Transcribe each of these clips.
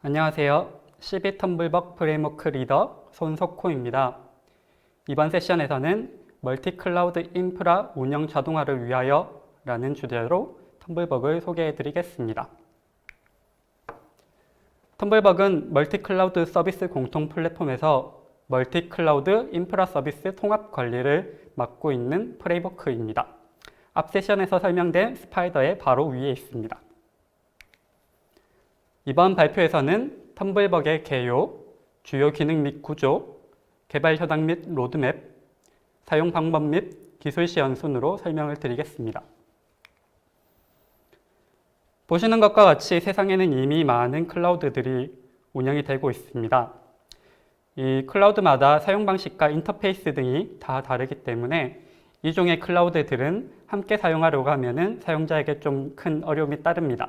안녕하세요. CB 텀블벅 프레임워크 리더 손석호입니다. 이번 세션에서는 멀티 클라우드 인프라 운영 자동화를 위하여 라는 주제로 텀블벅을 소개해 드리겠습니다. 텀블벅은 멀티 클라우드 서비스 공통 플랫폼에서 멀티 클라우드 인프라 서비스 통합 관리를 맡고 있는 프레임워크입니다. 앞 세션에서 설명된 스파이더의 바로 위에 있습니다. 이번 발표에서는 텀블벅의 개요, 주요 기능 및 구조, 개발 현황 및 로드맵, 사용 방법 및 기술 시연 순으로 설명을 드리겠습니다. 보시는 것과 같이 세상에는 이미 많은 클라우드들이 운영이 되고 있습니다. 이 클라우드마다 사용 방식과 인터페이스 등이 다 다르기 때문에 이 종의 클라우드들은 함께 사용하려고 하면 사용자에게 좀 큰 어려움이 따릅니다.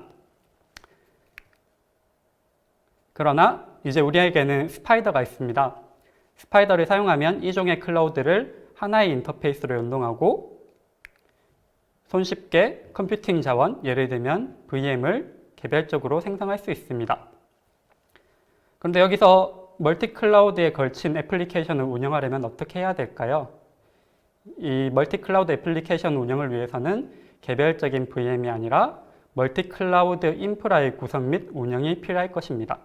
그러나 이제 우리에게는 스파이더가 있습니다. 스파이더를 사용하면 이 종의 클라우드를 하나의 인터페이스로 연동하고 손쉽게 컴퓨팅 자원, 예를 들면 VM을 개별적으로 생성할 수 있습니다. 그런데 여기서 멀티 클라우드에 걸친 애플리케이션을 운영하려면 어떻게 해야 될까요? 이 멀티 클라우드 애플리케이션 운영을 위해서는 개별적인 VM이 아니라 멀티 클라우드 인프라의 구성 및 운영이 필요할 것입니다.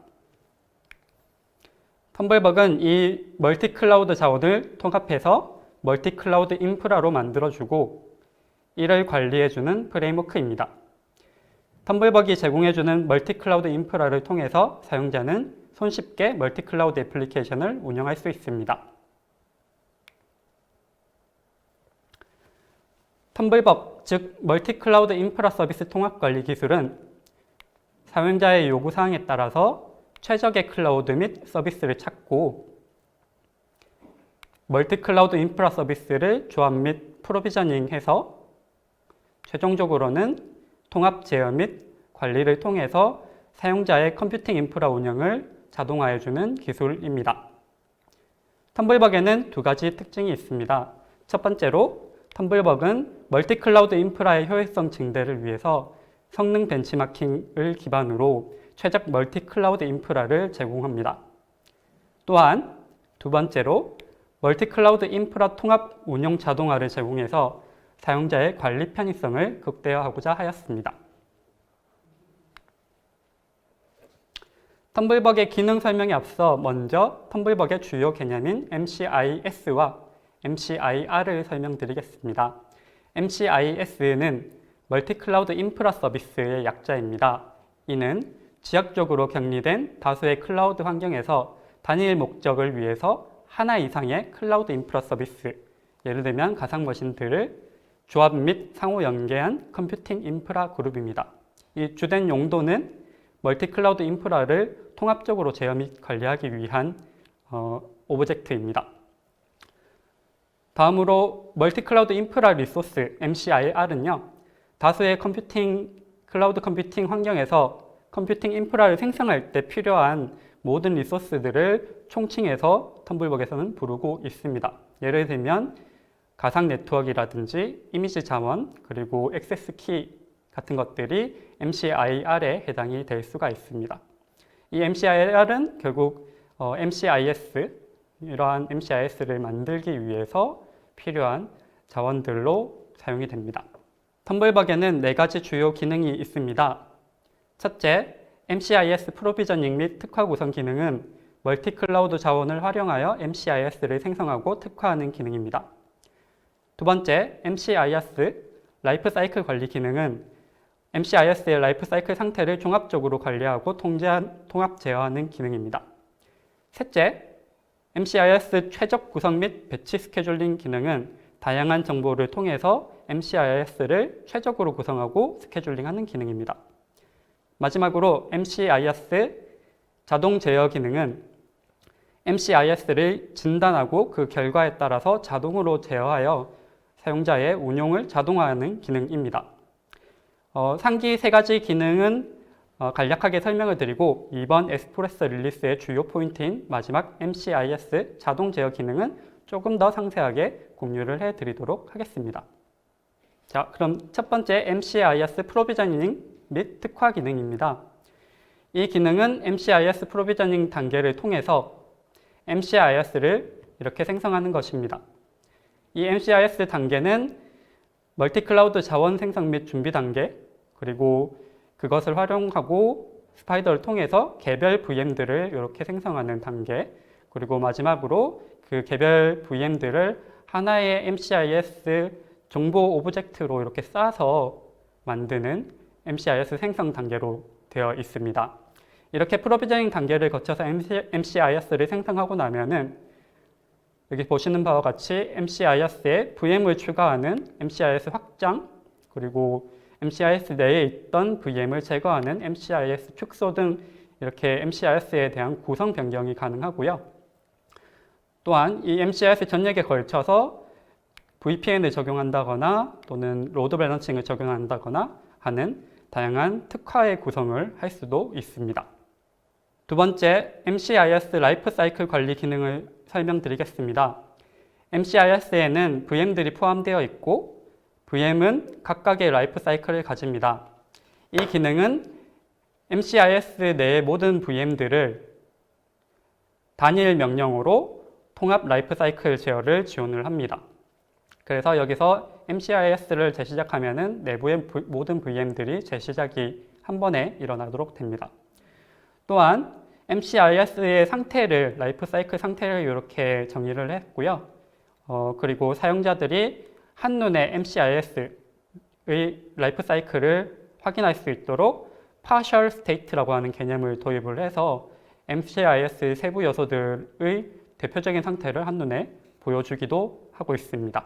텀블벅은 이 멀티 클라우드 자원을 통합해서 멀티 클라우드 인프라로 만들어주고 이를 관리해주는 프레임워크입니다. 텀블벅이 제공해주는 멀티 클라우드 인프라를 통해서 사용자는 손쉽게 멀티 클라우드 애플리케이션을 운영할 수 있습니다. 텀블벅, 즉 멀티 클라우드 인프라 서비스 통합 관리 기술은 사용자의 요구사항에 따라서 최적의 클라우드 및 서비스를 찾고 멀티 클라우드 인프라 서비스를 조합 및 프로비저닝해서 최종적으로는 통합 제어 및 관리를 통해서 사용자의 컴퓨팅 인프라 운영을 자동화해주는 기술입니다. 텀블벅에는 두 가지 특징이 있습니다. 첫 번째로 텀블벅은 멀티 클라우드 인프라의 효율성 증대를 위해서 성능 벤치마킹을 기반으로 최적 멀티 클라우드 인프라를 제공합니다. 또한 두 번째로 멀티 클라우드 인프라 통합 운영 자동화를 제공해서 사용자의 관리 편의성을 극대화하고자 하였습니다. 텀블벅의 기능 설명에 앞서 먼저 텀블벅의 주요 개념인 MCIS와 MCIR을 설명드리겠습니다. MCIS는 멀티 클라우드 인프라 서비스의 약자입니다. 이는 지역적으로 격리된 다수의 클라우드 환경에서 단일 목적을 위해서 하나 이상의 클라우드 인프라 서비스, 예를 들면 가상머신들을 조합 및 상호 연계한 컴퓨팅 인프라 그룹입니다. 이 주된 용도는 멀티 클라우드 인프라를 통합적으로 제어 및 관리하기 위한 오브젝트입니다. 다음으로 멀티 클라우드 인프라 리소스 MCIR은요, 다수의 클라우드 컴퓨팅 환경에서 컴퓨팅 인프라를 생성할 때 필요한 모든 리소스들을 총칭해서 텀블벅에서는 부르고 있습니다. 예를 들면 가상 네트워크라든지 이미지 자원, 그리고 액세스 키 같은 것들이 MCIR에 해당이 될 수가 있습니다. 이 MCIR은 결국 MCIS, 이러한 MCIS를 만들기 위해서 필요한 자원들로 사용이 됩니다. 텀블벅에는 4가지 주요 기능이 있습니다. 첫째, MCIS 프로비저닝 및 특화 구성 기능은 멀티 클라우드 자원을 활용하여 MCIS를 생성하고 특화하는 기능입니다. 두 번째, MCIS 라이프 사이클 관리 기능은 MCIS의 라이프 사이클 상태를 종합적으로 관리하고 통합 제어하는 기능입니다. 셋째, MCIS 최적 구성 및 배치 스케줄링 기능은 다양한 정보를 통해서 MCIS를 최적으로 구성하고 스케줄링하는 기능입니다. 마지막으로 MCIS 자동 제어 기능은 MCIS를 진단하고 그 결과에 따라서 자동으로 제어하여 사용자의 운용을 자동화하는 기능입니다. 상기 3가지 기능은 간략하게 설명을 드리고 이번 에스프레소 릴리스의 주요 포인트인 마지막 MCIS 자동 제어 기능은 조금 더 상세하게 공유를 해드리도록 하겠습니다. 자, 그럼 첫 번째 MCIS 프로비저닝 및 특화 기능입니다. 이 기능은 MCIS 프로비저닝 단계를 통해서 MCIS를 이렇게 생성하는 것입니다. 이 MCIS 단계는 멀티클라우드 자원 생성 및 준비 단계, 그리고 그것을 활용하고 스파이더를 통해서 개별 VM들을 이렇게 생성하는 단계, 그리고 마지막으로 그 개별 VM들을 하나의 MCIS 정보 오브젝트로 이렇게 쌓아서 만드는 MCIS 생성 단계로 되어 있습니다. 이렇게 프로비저닝 단계를 거쳐서 MCIS를 생성하고 나면은 여기 보시는 바와 같이 MCIS에 VM을 추가하는 MCIS 확장, 그리고 MCIS 내에 있던 VM을 제거하는 MCIS 축소 등 이렇게 MCIS에 대한 구성 변경이 가능하고요. 또한 이 MCIS 전역에 걸쳐서 VPN을 적용한다거나 또는 로드 밸런싱을 적용한다거나 하는 다양한 특화의 구성을 할 수도 있습니다. 두 번째, MCIS 라이프 사이클 관리 기능을 설명드리겠습니다. MCIS에는 VM들이 포함되어 있고 VM은 각각의 라이프 사이클을 가집니다. 이 기능은 MCIS 내의 모든 VM들을 단일 명령어로 통합 라이프 사이클 제어를 지원을 합니다. 그래서 여기서 MCIS를 재시작하면은 내부의 모든 VM들이 재시작이 한 번에 일어나도록 됩니다. 또한 MCIS의 상태를, 라이프 사이클 상태를 이렇게 정의를 했고요. 그리고 사용자들이 한눈에 MCIS의 라이프 사이클을 확인할 수 있도록 partial state라고 하는 개념을 도입을 해서 MCIS 세부 요소들의 대표적인 상태를 한눈에 보여주기도 하고 있습니다.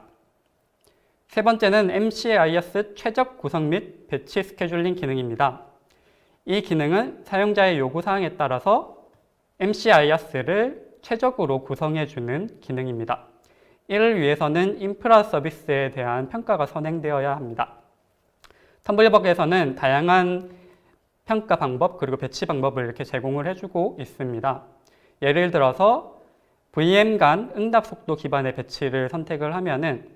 세 번째는 MCIS 최적 구성 및 배치 스케줄링 기능입니다. 이 기능은 사용자의 요구사항에 따라서 MCIS를 최적으로 구성해주는 기능입니다. 이를 위해서는 인프라 서비스에 대한 평가가 선행되어야 합니다. 텀블벅에서는 다양한 평가 방법 그리고 배치 방법을 이렇게 제공을 해주고 있습니다. 예를 들어서 VM 간 응답 속도 기반의 배치를 선택을 하면은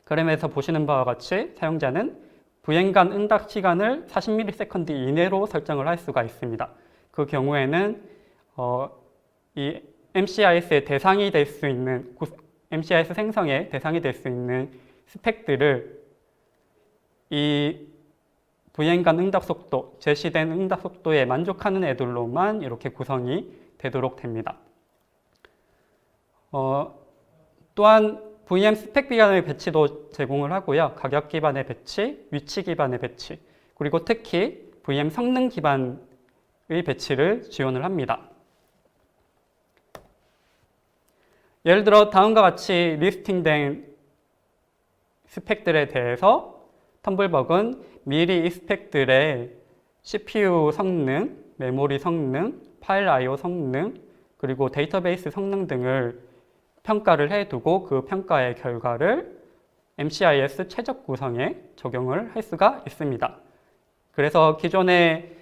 그램에서 보시는 바와 같이 사용자는 VM 간 응답 시간을 40ms 이내로 설정을 할 수가 있습니다. 그 경우에는 이 MCIS의 대상이 될 수 있는 MCIS 생성의 대상이 될 수 있는 스펙들을 이 VM 간 응답 속도, 제시된 응답 속도에 만족하는 애들로만 이렇게 구성이 되도록 됩니다. 또한 VM 스펙 기반의 배치도 제공을 하고요. 가격 기반의 배치, 위치 기반의 배치, 그리고 특히 VM 성능 기반의 배치를 지원을 합니다. 예를 들어 다음과 같이 리스팅된 스펙들에 대해서 텀블벅은 미리 이 스펙들의 CPU 성능, 메모리 성능, 파일 I/O 성능, 그리고 데이터베이스 성능 등을 평가를 해두고 그 평가의 결과를 MCIS 최적 구성에 적용을 할 수가 있습니다. 그래서 기존의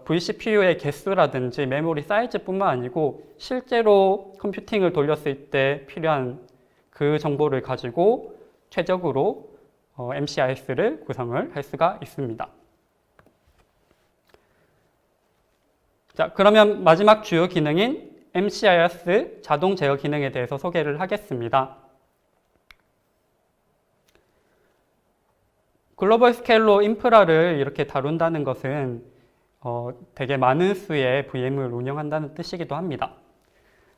vCPU의 개수라든지 메모리 사이즈뿐만 아니고 실제로 컴퓨팅을 돌렸을 때 필요한 그 정보를 가지고 최적으로 MCIS를 구성을 할 수가 있습니다. 자, 그러면 마지막 주요 기능인 MCIS 자동 제어 기능에 대해서 소개를 하겠습니다. 글로벌 스케일로 인프라를 이렇게 다룬다는 것은 되게 많은 수의 VM을 운영한다는 뜻이기도 합니다.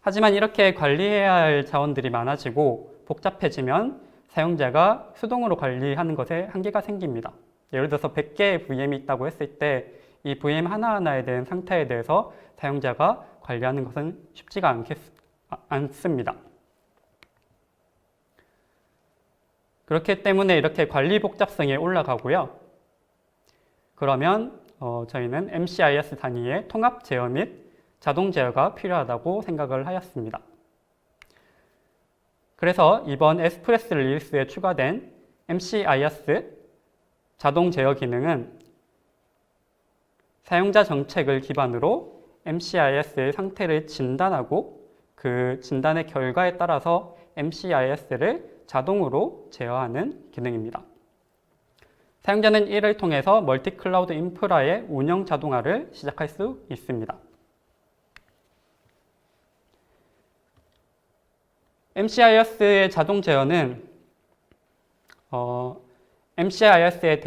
하지만 이렇게 관리해야 할 자원들이 많아지고 복잡해지면 사용자가 수동으로 관리하는 것에 한계가 생깁니다. 예를 들어서 100개의 VM이 있다고 했을 때 이 VM 하나하나에 대한 상태에 대해서 사용자가 관리하는 것은 쉽지가 않습니다. 그렇기 때문에 이렇게 관리 복잡성이 올라가고요. 그러면 저희는 MCIS 단위의 통합 제어 및 자동 제어가 필요하다고 생각을 하였습니다. 그래서 이번 에스프레스 릴리스에 추가된 MCIS 자동 제어 기능은 사용자 정책을 기반으로 MCIS의 상태를 진단하고 그 진단의 결과에 따라서 MCIS를 자동으로 제어하는 기능입니다. 사용자는 이를 통해서 멀티 클라우드 인프라의 운영 자동화를 시작할 수 있습니다. MCIS의 자동 제어는 MCIS에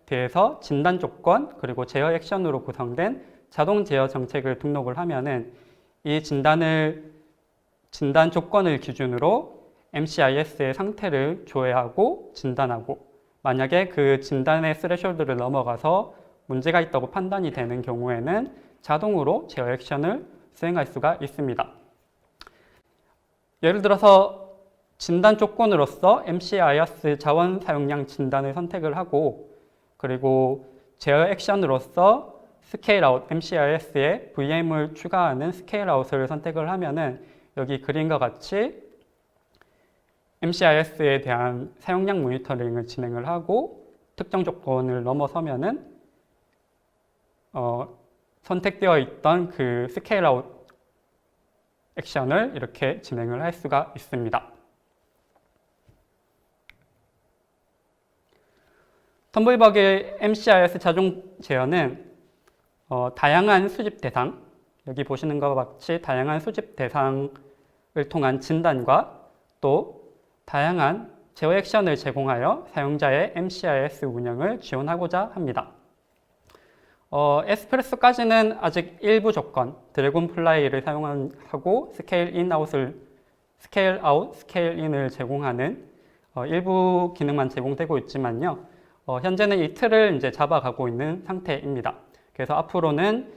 대해서 진단 조건 그리고 제어 액션으로 구성된 자동 제어 정책을 등록을 하면은 이 진단 조건을 기준으로 MCIS의 상태를 조회하고 진단하고 만약에 그 진단의 스레숄드를 넘어가서 문제가 있다고 판단이 되는 경우에는 자동으로 제어 액션을 수행할 수가 있습니다. 예를 들어서 진단 조건으로서 MCIS 자원 사용량 진단을 선택을 하고 그리고 제어 액션으로서 스케일 아웃, MCIS에 VM을 추가하는 스케일 아웃을 선택을 하면은 여기 그림과 같이 MCIS에 대한 사용량 모니터링을 진행을 하고 특정 조건을 넘어서면은 선택되어 있던 그 스케일 아웃 액션을 이렇게 진행을 할 수가 있습니다. 텀블벅의 MCIS 자동 제어는 다양한 수집 대상, 여기 보시는 것과 같이 다양한 수집 대상을 통한 진단과 또 다양한 제어 액션을 제공하여 사용자의 MCIS 운영을 지원하고자 합니다. 에스프레소까지는 아직 일부 조건, 드래곤플라이를 사용하고 스케일 아웃, 스케일 인을 제공하는 일부 기능만 제공되고 있지만요. 현재는 이 틀을 이제 잡아가고 있는 상태입니다. 그래서 앞으로는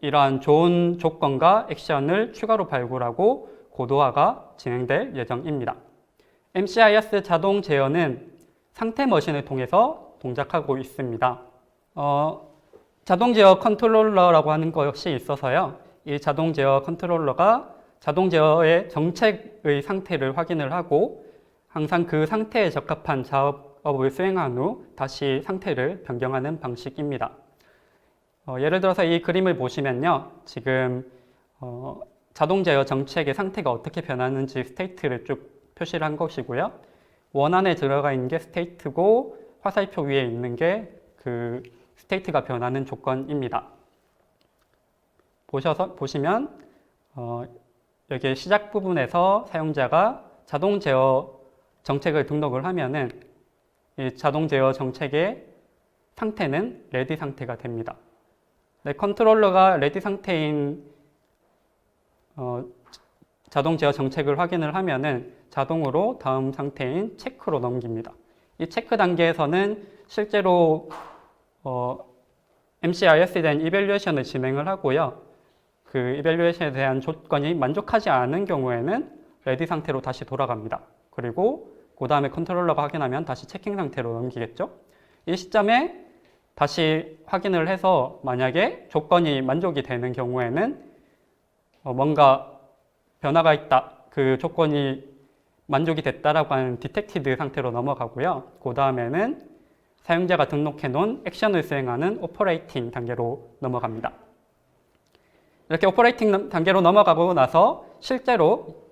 이러한 좋은 조건과 액션을 추가로 발굴하고 고도화가 진행될 예정입니다. MCIS 자동 제어는 상태 머신을 통해서 동작하고 있습니다. 자동 제어 컨트롤러라고 하는 것이 있어서요. 이 자동 제어 컨트롤러가 자동 제어의 정책의 상태를 확인을 하고 항상 그 상태에 적합한 작업을 수행한 후 다시 상태를 변경하는 방식입니다. 예를 들어서 이 그림을 보시면요. 지금 자동 제어 정책의 상태가 어떻게 변하는지 스테이트를 쭉 표시를 한 것이고요. 원안에 들어가 있는 게 스테이트고 화살표 위에 있는 게 그 스테이트가 변하는 조건입니다. 보시면 여기 시작 부분에서 사용자가 자동 제어 정책을 등록을 하면은 이 자동 제어 정책의 상태는 레디 상태가 됩니다. 네, 컨트롤러가 레디 상태인 자동 제어 정책을 확인을 하면은 자동으로 다음 상태인 체크로 넘깁니다. 이 체크 단계에서는 실제로 MCIS에 대한 이밸류에이션을 진행을 하고요. 그 이밸류에이션에 대한 조건이 만족하지 않은 경우에는 레디 상태로 다시 돌아갑니다. 그리고 그 다음에 컨트롤러가 확인하면 다시 체킹 상태로 넘기겠죠. 이 시점에 다시 확인을 해서 만약에 조건이 만족이 되는 경우에는 뭔가 변화가 있다. 그 조건이 만족이 됐다라고 하는 디텍티드 상태로 넘어가고요. 그 다음에는 사용자가 등록해 놓은 액션을 수행하는 오퍼레이팅 단계로 넘어갑니다. 이렇게 오퍼레이팅 단계로 넘어가고 나서 실제로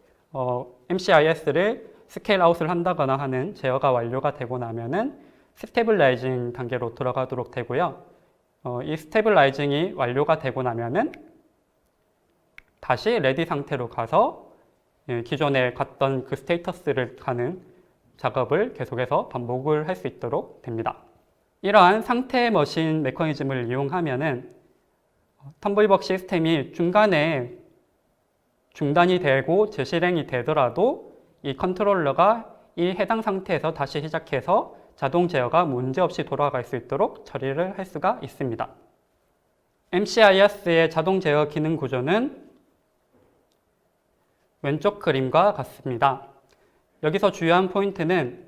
MCIS를 스케일 아웃을 한다거나 하는 제어가 완료가 되고 나면은 스테빌라이징 단계로 들어가도록 되고요. 이 스테빌라이징이 완료가 되고 나면은 다시 레디 상태로 가서 기존에 갔던 그 스테이터스를 가는 작업을 계속해서 반복을 할 수 있도록 됩니다. 이러한 상태 머신 메커니즘을 이용하면은 텀블벅 시스템이 중간에 중단이 되고 재실행이 되더라도 이 컨트롤러가 이 해당 상태에서 다시 시작해서 자동 제어가 문제없이 돌아갈 수 있도록 처리를 할 수가 있습니다. MCIS의 자동 제어 기능 구조는 왼쪽 그림과 같습니다. 여기서 주요한 포인트는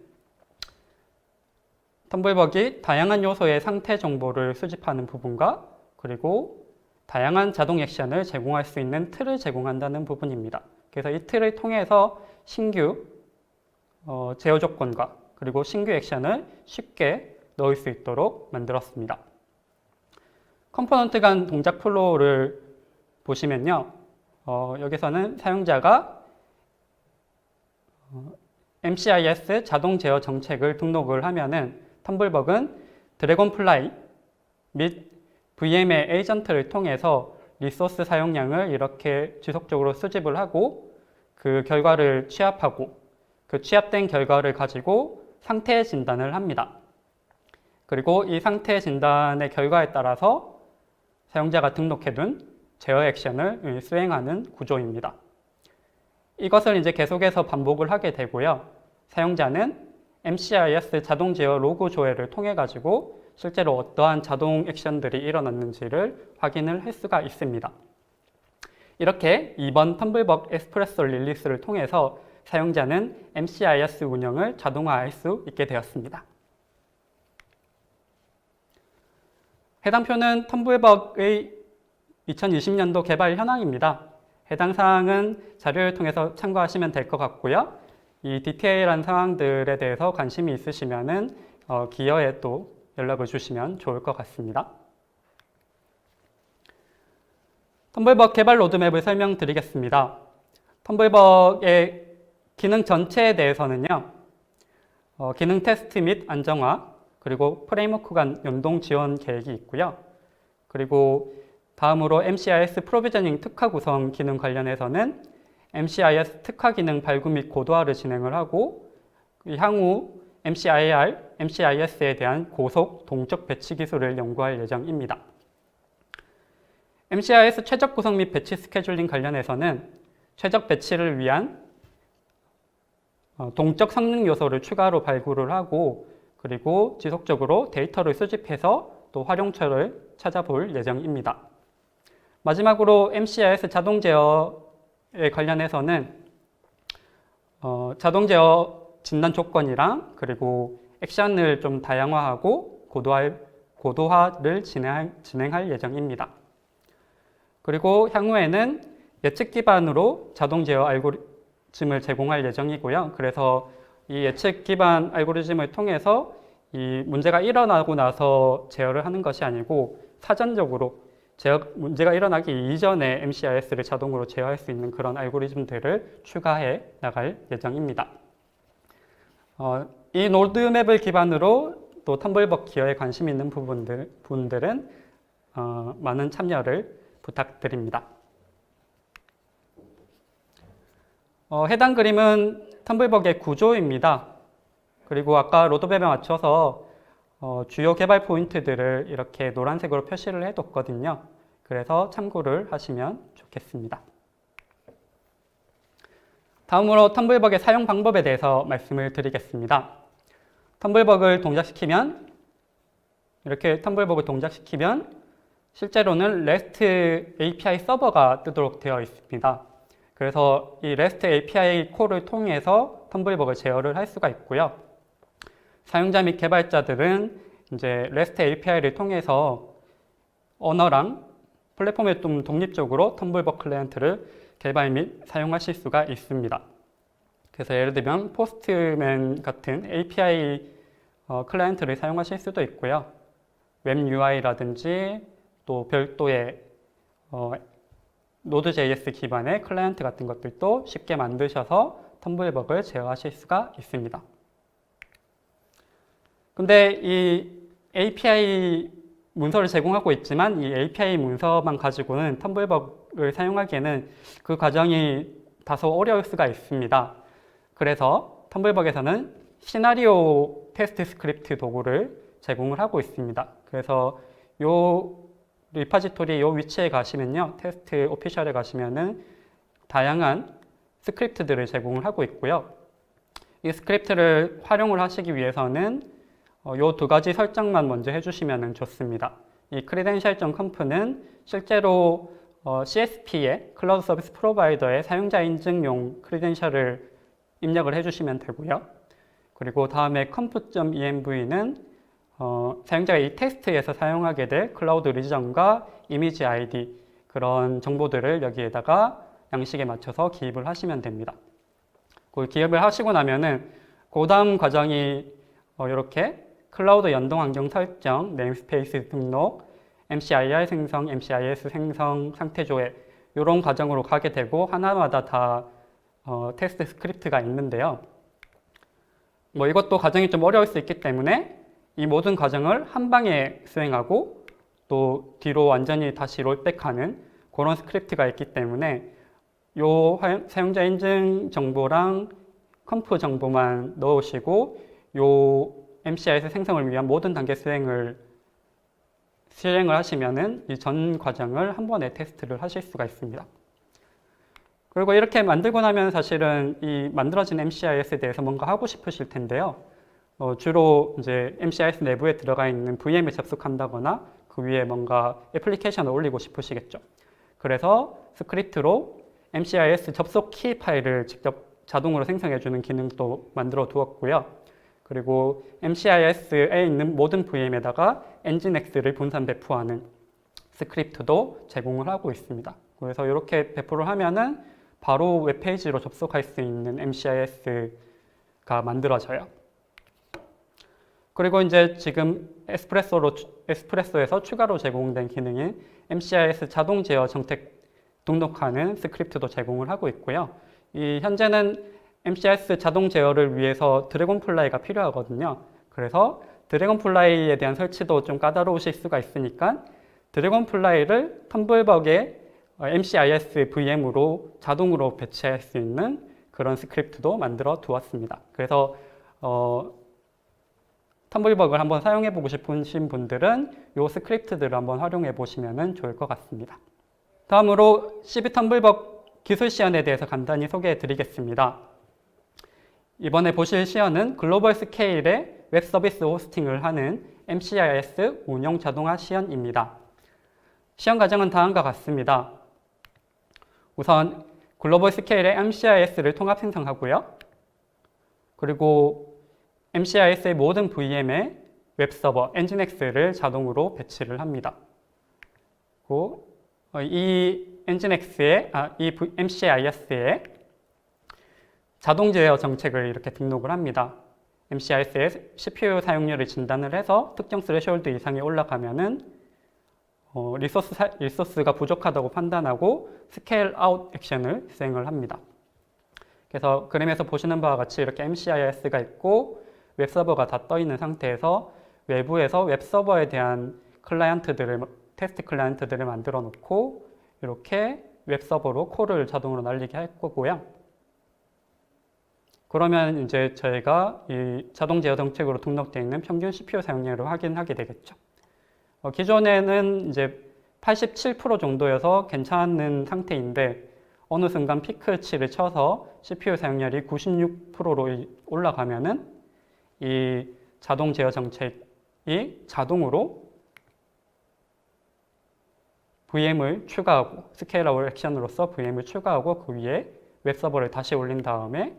텀블벅이 다양한 요소의 상태 정보를 수집하는 부분과 그리고 다양한 자동 액션을 제공할 수 있는 틀을 제공한다는 부분입니다. 그래서 이 틀을 통해서 신규 제어 조건과 그리고 신규 액션을 쉽게 넣을 수 있도록 만들었습니다. 컴포넌트 간 동작 플로우를 보시면요. 여기서는 사용자가 MCIS 자동 제어 정책을 등록을 하면은 텀블벅은 드래곤플라이 및 VM의 에이전트를 통해서 리소스 사용량을 이렇게 지속적으로 수집을 하고 그 결과를 취합하고 그 취합된 결과를 가지고 상태 진단을 합니다. 그리고 이 상태 진단의 결과에 따라서 사용자가 등록해둔 제어 액션을 수행하는 구조입니다. 이것을 이제 계속해서 반복을 하게 되고요. 사용자는 MCIS 자동 제어 로그 조회를 통해 가지고 실제로 어떠한 자동 액션들이 일어났는지를 확인을 할 수가 있습니다. 이렇게 이번 텀블벅 에스프레소 릴리스를 통해서 사용자는 MCIS 운영을 자동화할 수 있게 되었습니다. 해당 표는 텀블벅의 2020년도 개발 현황입니다. 해당 사항은 자료를 통해서 참고하시면 될 것 같고요. 이 디테일한 상황들에 대해서 관심이 있으시면은 기어에 또 연락을 주시면 좋을 것 같습니다. 텀블벅 개발 로드맵을 설명드리겠습니다. 텀블벅의 기능 전체에 대해서는요, 기능 테스트 및 안정화, 그리고 프레임워크 간 연동 지원 계획이 있고요. 그리고 다음으로 MCIS 프로비저닝 특화 구성 기능 관련해서는 MCIS 특화 기능 발굴 및 고도화를 진행을 하고 향후 MCIR, MCIS에 대한 고속 동적 배치 기술을 연구할 예정입니다. MCIS 최적 구성 및 배치 스케줄링 관련해서는 최적 배치를 위한 동적 성능 요소를 추가로 발굴을 하고 그리고 지속적으로 데이터를 수집해서 또 활용처를 찾아볼 예정입니다. 마지막으로 MCIS 자동 제어에 관련해서는 자동 제어 진단 조건이랑 그리고 액션을 좀 다양화하고 고도화를 진행할 예정입니다. 그리고 향후에는 예측 기반으로 자동 제어 알고리즘을 제공할 예정이고요. 그래서 이 예측 기반 알고리즘을 통해서 이 문제가 일어나고 나서 제어를 하는 것이 아니고 사전적으로 문제가 일어나기 이전에 MCIS를 자동으로 제어할 수 있는 그런 알고리즘들을 추가해 나갈 예정입니다. 이 로드맵을 기반으로 또 텀블벅 기어에 관심 있는 분들은 많은 참여를 부탁드립니다. 해당 그림은 텀블벅의 구조입니다. 그리고 아까 로드맵에 맞춰서 주요 개발 포인트들을 이렇게 노란색으로 표시를 해뒀거든요. 그래서 참고를 하시면 좋겠습니다. 다음으로 텀블벅의 사용 방법에 대해서 말씀을 드리겠습니다. 이렇게 텀블벅을 동작시키면 실제로는 REST API 서버가 뜨도록 되어 있습니다. 그래서 이 REST API 콜을 통해서 텀블벅을 제어를 할 수가 있고요. 사용자 및 개발자들은 이제 REST API를 통해서 언어랑 플랫폼에 좀 독립적으로 텀블벅 클라이언트를 개발 및 사용하실 수가 있습니다. 그래서 예를 들면 포스트맨 같은 API 클라이언트를 사용하실 수도 있고요. 웹 UI라든지 또 별도의 Node.js 기반의 클라이언트 같은 것들도 쉽게 만드셔서 텀블벅을 제어하실 수가 있습니다. 근데 이 API 문서를 제공하고 있지만 이 API 문서만 가지고는 텀블벅을 사용하기에는 그 과정이 다소 어려울 수가 있습니다. 그래서 텀블벅에서는 시나리오 테스트 스크립트 도구를 제공을 하고 있습니다. 그래서 요 리파지토리 요 위치에 가시면요, 테스트 오피셜에 가시면은 다양한 스크립트들을 제공을 하고 있고요. 이 스크립트를 활용을 하시기 위해서는 요 두 가지 설정만 먼저 해주시면 좋습니다. 이 credential.conf는 실제로 CSP의 클라우드 서비스 프로바이더의 사용자 인증용 크리덴셜을 입력을 해주시면 되고요. 그리고 다음에 conf.env는 사용자가 이 테스트에서 사용하게 될 클라우드 리전과 이미지 아이디 그런 정보들을 여기에다가 양식에 맞춰서 기입을 하시면 됩니다. 그 기입을 하시고 나면은 그 다음 과정이 이렇게 클라우드 연동 환경 설정, 네임스페이스 등록, MCIR 생성, MCIS 생성, 상태 조회 이런 과정으로 가게 되고 하나마다 다 테스트 스크립트가 있는데요. 이것도 과정이 좀 어려울 수 있기 때문에 이 모든 과정을 한 방에 수행하고 또 뒤로 완전히 다시 롤백하는 그런 스크립트가 있기 때문에 요 사용자 인증 정보랑 컴프 정보만 넣으시고 요 MCIS 생성을 위한 모든 단계 수행을 하시면은 이 전 과정을 한 번에 테스트를 하실 수가 있습니다. 그리고 이렇게 만들고 나면 사실은 이 만들어진 MCIS에 대해서 뭔가 하고 싶으실 텐데요. 주로 이제 MCIS 내부에 들어가 있는 VM에 접속한다거나 그 위에 뭔가 애플리케이션을 올리고 싶으시겠죠. 그래서 스크립트로 MCIS 접속 키 파일을 직접 자동으로 생성해주는 기능도 만들어 두었고요. 그리고 MCIS에 있는 모든 VM에다가 엔진X를 분산 배포하는 스크립트도 제공을 하고 있습니다. 그래서 이렇게 배포를 하면은 바로 웹페이지로 접속할 수 있는 MCIS가 만들어져요. 그리고 이제 지금 에스프레소에서 추가로 제공된 기능인 MCIS 자동 제어 정책 등록하는 스크립트도 제공을 하고 있고요. 현재는 MCIS 자동 제어를 위해서 드래곤플라이가 필요하거든요. 그래서 드래곤플라이에 대한 설치도 좀 까다로우실 수가 있으니까 드래곤플라이를 텀블벅의 MCIS VM으로 자동으로 배치할 수 있는 그런 스크립트도 만들어 두었습니다. 그래서 텀블벅을 한번 사용해 보고 싶으신 분들은 이 스크립트들을 한번 활용해 보시면 좋을 것 같습니다. 다음으로 CB 텀블벅 기술 시연에 대해서 간단히 소개해 드리겠습니다. 이번에 보실 시연은 글로벌 스케일의 웹 서비스 호스팅을 하는 MCIS 운영 자동화 시연입니다. 시연 과정은 다음과 같습니다. 우선 글로벌 스케일의 MCIS를 통합 생성하고요. 그리고 MCIS의 모든 VM에 웹서버 엔진X를 자동으로 배치를 합니다. 그리고 이 MCIS에 자동 제어 정책을 이렇게 등록을 합니다. MCIS의 CPU 사용률을 진단을 해서 특정 스레시홀드 이상이 올라가면은 리소스가 부족하다고 판단하고 스케일 아웃 액션을 수행을 합니다. 그래서 그림에서 보시는 바와 같이 이렇게 MCIS가 있고 웹서버가 다 떠 있는 상태에서 외부에서 웹서버에 대한 테스트 클라이언트들을 만들어 놓고 이렇게 웹서버로 콜을 자동으로 날리게 할 거고요. 그러면 이제 저희가 이 자동 제어 정책으로 등록되어 있는 평균 CPU 사용량을 확인하게 되겠죠. 기존에는 이제 87% 정도여서 괜찮은 상태인데 어느 순간 피크치를 쳐서 CPU 사용량이 96%로 올라가면은 이 자동 제어 정책이 자동으로 VM을 추가하고 스케일아웃 액션으로서 VM을 추가하고 그 위에 웹서버를 다시 올린 다음에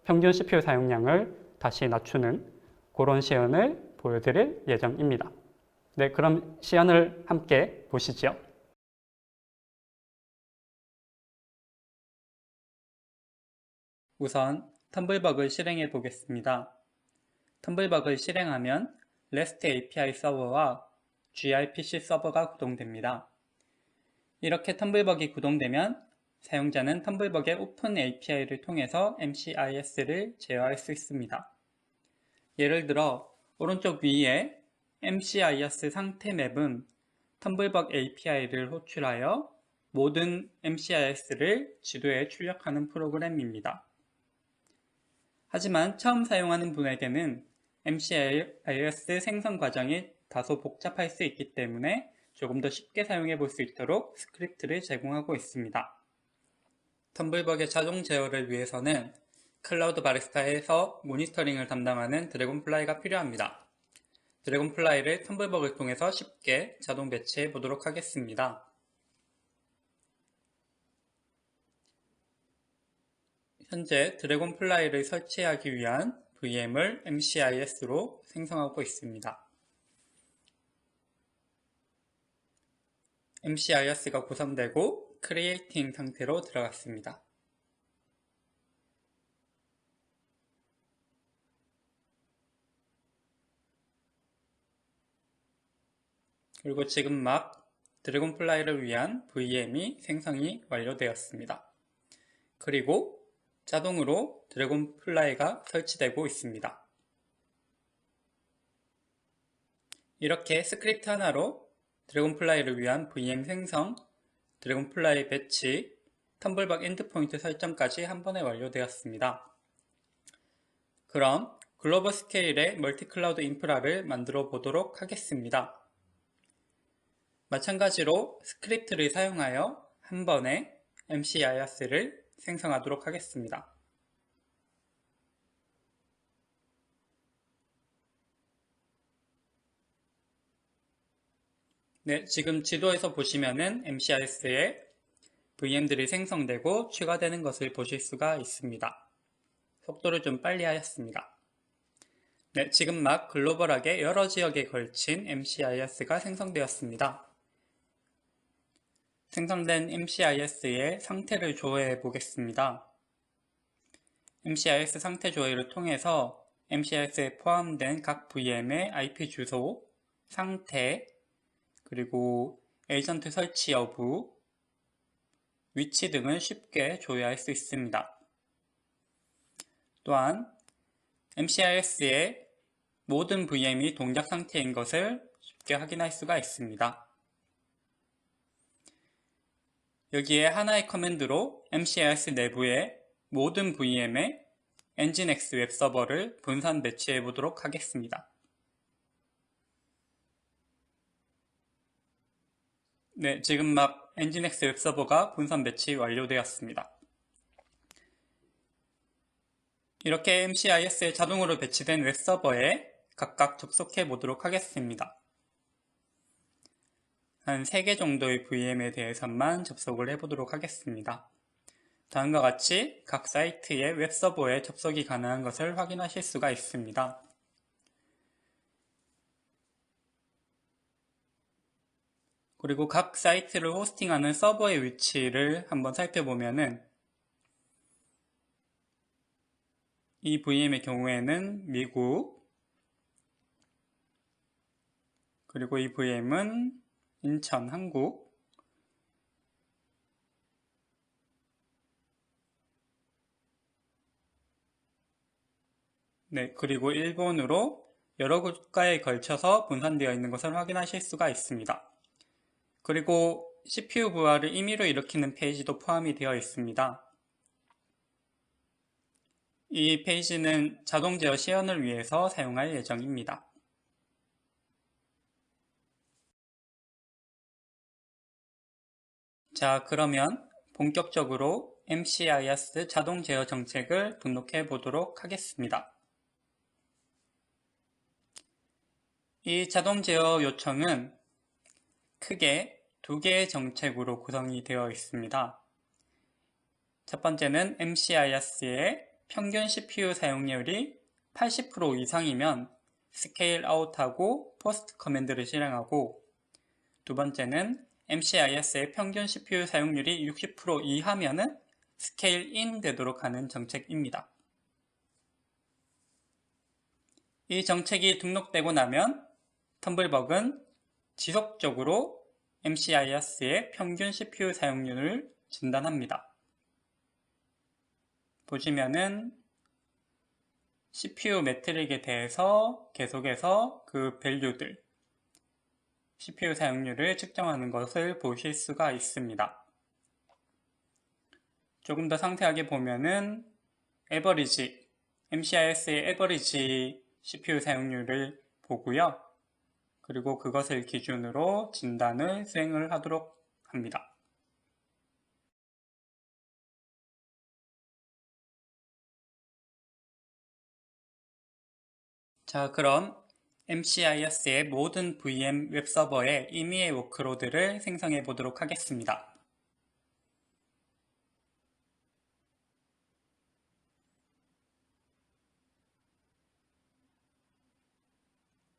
평균 CPU 사용량을 다시 낮추는 그런 시연을 보여드릴 예정입니다. 네, 그럼 시연을 함께 보시죠. 우선 텀블벅을 실행해 보겠습니다. 텀블벅을 실행하면 REST API 서버와 gRPC 서버가 구동됩니다. 이렇게 텀블벅이 구동되면 사용자는 텀블벅의 오픈 API를 통해서 MCIS를 제어할 수 있습니다. 예를 들어 오른쪽 위에 MCIS 상태 맵은 텀블벅 API를 호출하여 모든 MCIS를 지도에 출력하는 프로그램입니다. 하지만 처음 사용하는 분에게는 MCIS 생성 과정이 다소 복잡할 수 있기 때문에 조금 더 쉽게 사용해 볼 수 있도록 스크립트를 제공하고 있습니다. 텀블벅의 자동 제어를 위해서는 클라우드 바리스타에서 모니터링을 담당하는 드래곤플라이가 필요합니다. 드래곤플라이를 텀블벅을 통해서 쉽게 자동 배치해 보도록 하겠습니다. 현재 드래곤플라이를 설치하기 위한 VM을 MCIS로 생성하고 있습니다. MCIS가 구성되고 크리에이팅 상태로 들어갔습니다. 그리고 지금 막 드래곤플라이를 위한 VM이 생성이 완료되었습니다. 그리고 자동으로 드래곤플라이가 설치되고 있습니다. 이렇게 스크립트 하나로 드래곤플라이를 위한 VM 생성, 드래곤플라이 배치, 텀블벅 엔드포인트 설정까지 한 번에 완료되었습니다. 그럼 글로벌 스케일의 멀티클라우드 인프라를 만들어 보도록 하겠습니다. 마찬가지로 스크립트를 사용하여 한 번에 MCIS를 생성하도록 하겠습니다. 네, 지금 지도에서 보시면은 MCIS에 VM들이 생성되고 추가되는 것을 보실 수가 있습니다. 속도를 좀 빨리 하였습니다. 네, 지금 막 글로벌하게 여러 지역에 걸친 MCIS가 생성되었습니다. 생성된 MCIS의 상태를 조회해 보겠습니다. MCIS 상태 조회를 통해서 MCIS에 포함된 각 VM의 IP 주소, 상태, 그리고 에이전트 설치 여부, 위치 등을 쉽게 조회할 수 있습니다. 또한 MCIS의 모든 VM이 동작 상태인 것을 쉽게 확인할 수가 있습니다. 여기에 하나의 커맨드로 MCIS 내부의 모든 VM의 엔진X 웹서버를 분산 배치해 보도록 하겠습니다. 네, 지금 막 엔진X 웹서버가 분산 배치 완료되었습니다. 이렇게 MCIS에 자동으로 배치된 웹서버에 각각 접속해 보도록 하겠습니다. 한 3개 정도의 VM에 대해서만 접속을 해 보도록 하겠습니다. 다음과 같이 각 사이트의 웹서버에 접속이 가능한 것을 확인하실 수가 있습니다. 그리고 각 사이트를 호스팅하는 서버의 위치를 한번 살펴보면은 이 VM의 경우에는 미국, 그리고 이 VM은 인천, 한국, 네, 그리고 일본으로 여러 국가에 걸쳐서 분산되어 있는 것을 확인하실 수가 있습니다. 그리고 CPU 부하를 임의로 일으키는 페이지도 포함이 되어 있습니다. 이 페이지는 자동 제어 시연을 위해서 사용할 예정입니다. 자, 그러면 본격적으로 MCIS 자동 제어 정책을 등록해 보도록 하겠습니다. 이 자동 제어 요청은 크게 2개의 정책으로 구성이 되어 있습니다. 첫 번째는 MCIS의 평균 CPU 사용률이 80% 이상이면 스케일 아웃하고 포스트 커맨드를 실행하고, 두 번째는 MCIS의 평균 CPU 사용률이 60% 이하면은 스케일 인 되도록 하는 정책입니다. 이 정책이 등록되고 나면 텀블벅은 지속적으로 MCIS의 평균 CPU 사용률을 진단합니다. 보시면은 CPU 매트릭에 대해서 계속해서 그 밸류들, CPU 사용률을 측정하는 것을 보실 수가 있습니다. 조금 더 상세하게 보면은 에버리지, MCIS의 에버리지 CPU 사용률을 보고요. 그리고 그것을 기준으로 진단을 수행을 하도록 합니다. 자, 그럼 MCIS의 모든 VM 웹서버에 임의의 워크로드를 생성해 보도록 하겠습니다.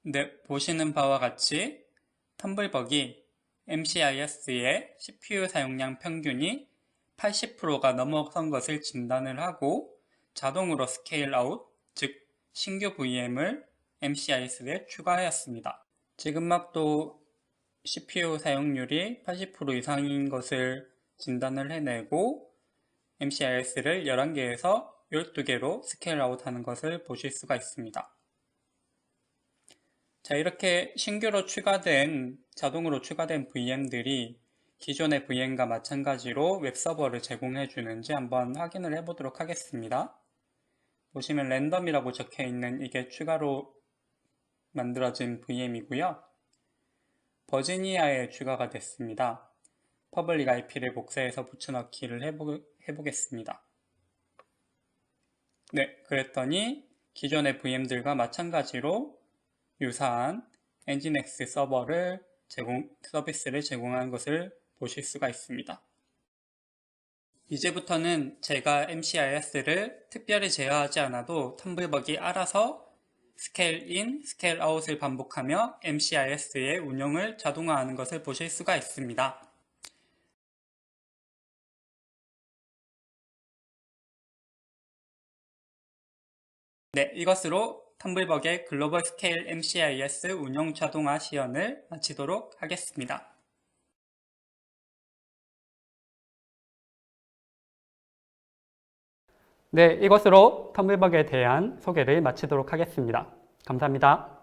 네, 보시는 바와 같이 텀블벅이 MCIS의 CPU 사용량 평균이 80%가 넘어선 것을 진단을 하고 자동으로 스케일 아웃, 즉 신규 VM을 MCIS에 추가하였습니다. 지금 막 또 CPU 사용률이 80% 이상인 것을 진단을 해내고 MCIS를 11개에서 12개로 스케일 아웃 하는 것을 보실 수가 있습니다. 자, 이렇게 신규로 자동으로 추가된 VM들이 기존의 VM과 마찬가지로 웹서버를 제공해 주는지 한번 확인을 해 보도록 하겠습니다. 보시면 랜덤이라고 적혀 있는 이게 추가로 만들어진 VM이고요. 버지니아에 추가가 됐습니다. 퍼블릭 IP를 복사해서 붙여넣기를 해보겠습니다. 네, 그랬더니 기존의 VM들과 마찬가지로 유사한 엔진엑스 서비스를 제공하는 것을 보실 수가 있습니다. 이제부터는 제가 MCIS를 특별히 제어하지 않아도 텀블벅이 알아서 스케일 인, 스케일 아웃을 반복하며 MCIS의 운영을 자동화하는 것을 보실 수가 있습니다. 네, 이것으로 텀블벅의 글로벌 스케일 MCIS 운영 자동화 시연을 마치도록 하겠습니다. 네, 이것으로 텀블벅에 대한 소개를 마치도록 하겠습니다. 감사합니다.